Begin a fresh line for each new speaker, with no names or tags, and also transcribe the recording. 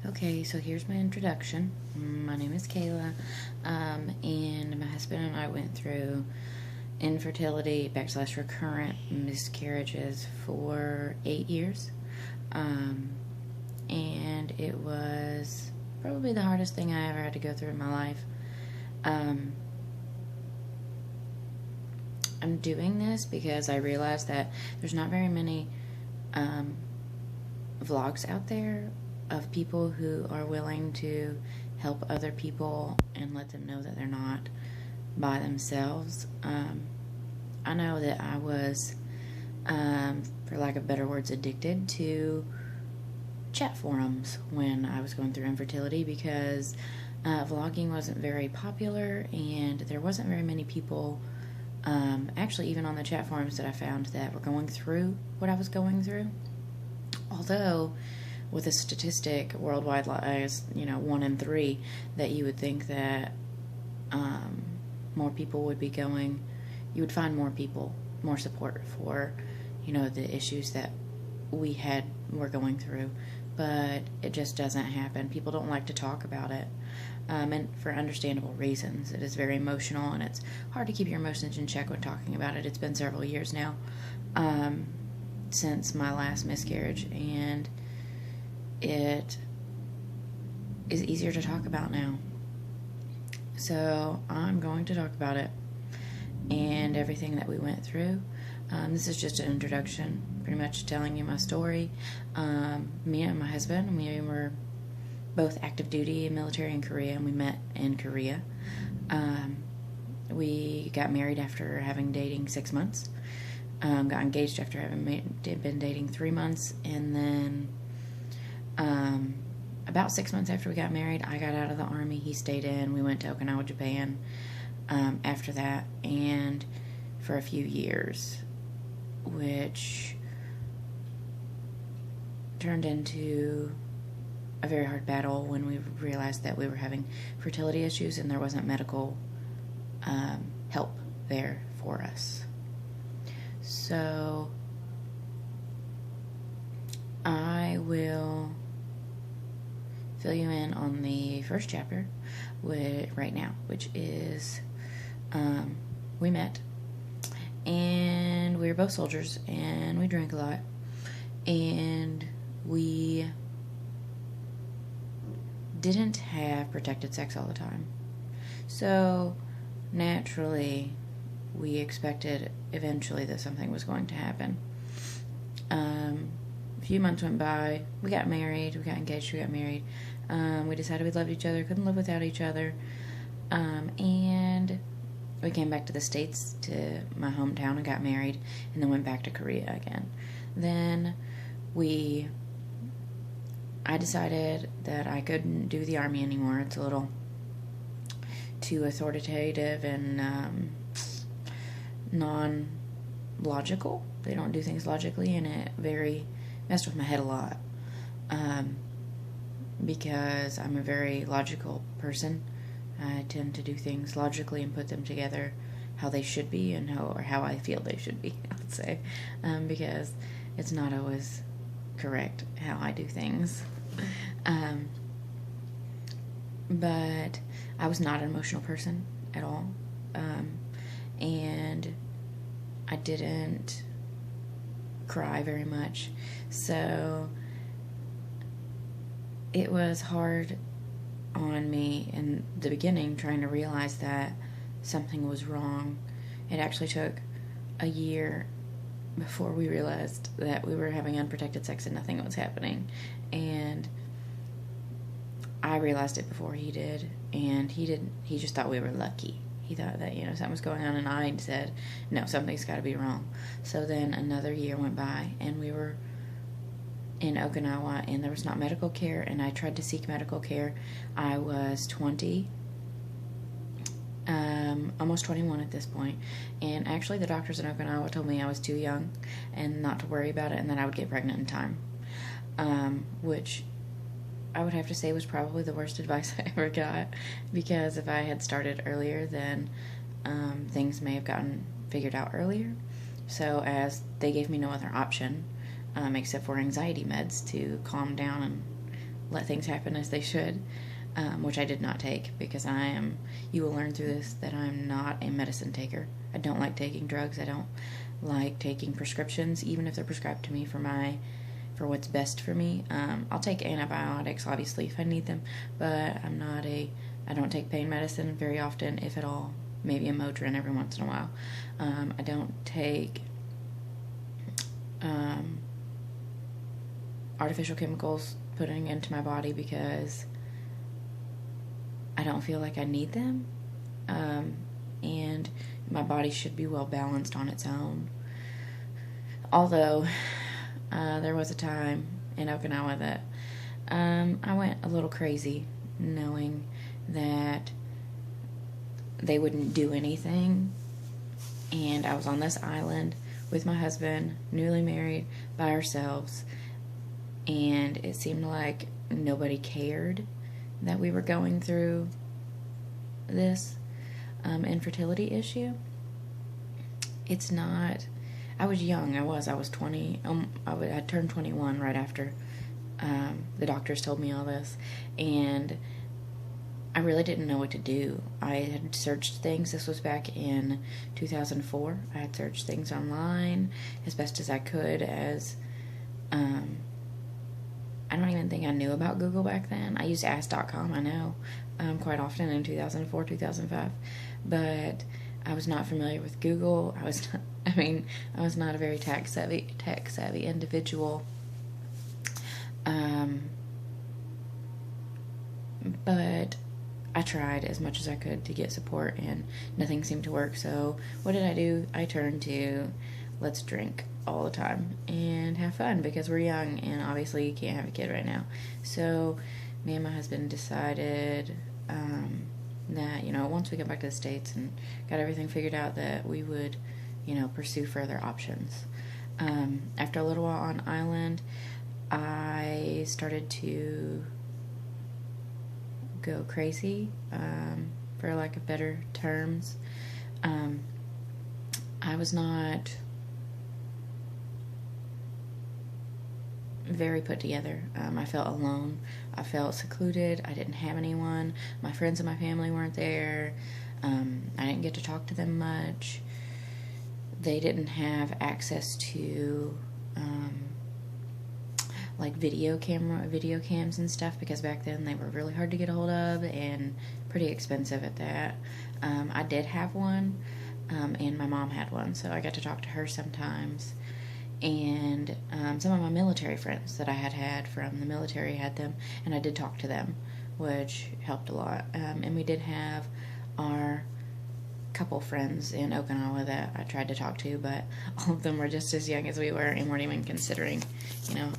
Okay, so here's my introduction. My name is Kayla, and my husband and I went through infertility / recurrent miscarriages for 8 years. And it was probably the hardest thing I ever had to go through in my life. I'm doing this because I realized that there's not very many vlogs out there of people who are willing to help other people and let them know that they're not by themselves. I know that I was, for lack of better words, addicted to chat forums when I was going through infertility because vlogging wasn't very popular and there wasn't very many people, actually even on the chat forums that I found, that were going through what I was going through. Although, with a statistic worldwide as 1 in 3, that you would think that more people would be going, you would find more people, more support for, the issues that we're going through. But it just doesn't happen. People don't like to talk about it, and for understandable reasons. It is very emotional, and it's hard to keep your emotions in check when talking about it. It's been several years now since my last miscarriage, and it is easier to talk about now. So I'm going to talk about it and everything that we went through. This is just an introduction, pretty much telling you my story. Me and my husband, we were both active duty military in Korea, and we met in Korea. We got married after having dating 6 months. Got engaged after having been dating 3 months, and then about 6 months after we got married, I got out of the Army. He stayed in. We went to Okinawa, Japan after that, and for a few years, which turned into a very hard battle when we realized that we were having fertility issues and there wasn't medical help there for us. So I will fill you in on the first chapter right now, which is we met, and we were both soldiers, and we drank a lot, and we didn't have protected sex all the time. So naturally, we expected eventually that something was going to happen. A few months went by. We got married. We got engaged. We got married. We decided we loved each other, couldn't live without each other. And we came back to the States, to my hometown, and got married, and then went back to Korea again. Then I decided that I couldn't do the Army anymore. It's a little too authoritative and non-logical. They don't do things logically, and it very messed with my head a lot. Because I'm a very logical person. I tend to do things logically and put them together how they should be and how I feel they should be, I would say. Because it's not always correct how I do things. But I was not an emotional person at all. And I didn't cry very much. So it was hard on me in the beginning trying to realize that something was wrong. It actually took a year before we realized that we were having unprotected sex and nothing was happening. And I realized it before he did, and he didn't. He just thought we were lucky. He thought that, something was going on, and I said, no, something's got to be wrong. So then another year went by, and we were in Okinawa, and there was not medical care, and I tried to seek medical care. I was 20, almost 21 at this point, and actually the doctors in Okinawa told me I was too young and not to worry about it, and that I would get pregnant in time, which I would have to say was probably the worst advice I ever got, because if I had started earlier, then things may have gotten figured out earlier. So as they gave me no other option, except for anxiety meds to calm down and let things happen as they should, which I did not take, because you will learn through this that I'm not a medicine taker. I don't like taking drugs. I don't like taking prescriptions, even if they're prescribed to me for what's best for me. I'll take antibiotics, obviously, if I need them, but I don't take pain medicine very often, if at all. Maybe a Motrin every once in a while. I don't take artificial chemicals putting into my body because I don't feel like I need them. And my body should be well balanced on its own. Although, there was a time in Okinawa that I went a little crazy, knowing that they wouldn't do anything. And I was on this island with my husband, newly married, by ourselves. And it seemed like nobody cared that we were going through this infertility issue. It's not... I was young. I was 20. I turned 21 right after the doctors told me all this. And I really didn't know what to do. I had searched things. This was back in 2004. I had searched things online as best as I could. I don't even think I knew about Google back then. I used Ask.com, I know, quite often in 2004, 2005. But I was not familiar with Google. I was not a very tech savvy individual. But I tried as much as I could to get support, and nothing seemed to work. So what did I do? I turned to, let's drink all the time and have fun, because we're young and obviously you can't have a kid right now. So me and my husband decided that, once we got back to the States and got everything figured out, that we would, pursue further options. After a little while on island, I started to go crazy, for lack of better terms. I was not very put together. I felt alone. I felt secluded. I didn't have anyone. My friends and my family weren't there. I didn't get to talk to them much. They didn't have access to like video cams and stuff, because back then they were really hard to get a hold of and pretty expensive at that. I did have one, and my mom had one, so I got to talk to her sometimes. And some of my military friends that I had from the military had them, and I did talk to them, which helped a lot. And we did have our couple friends in Okinawa that I tried to talk to, but all of them were just as young as we were and weren't even considering, thinking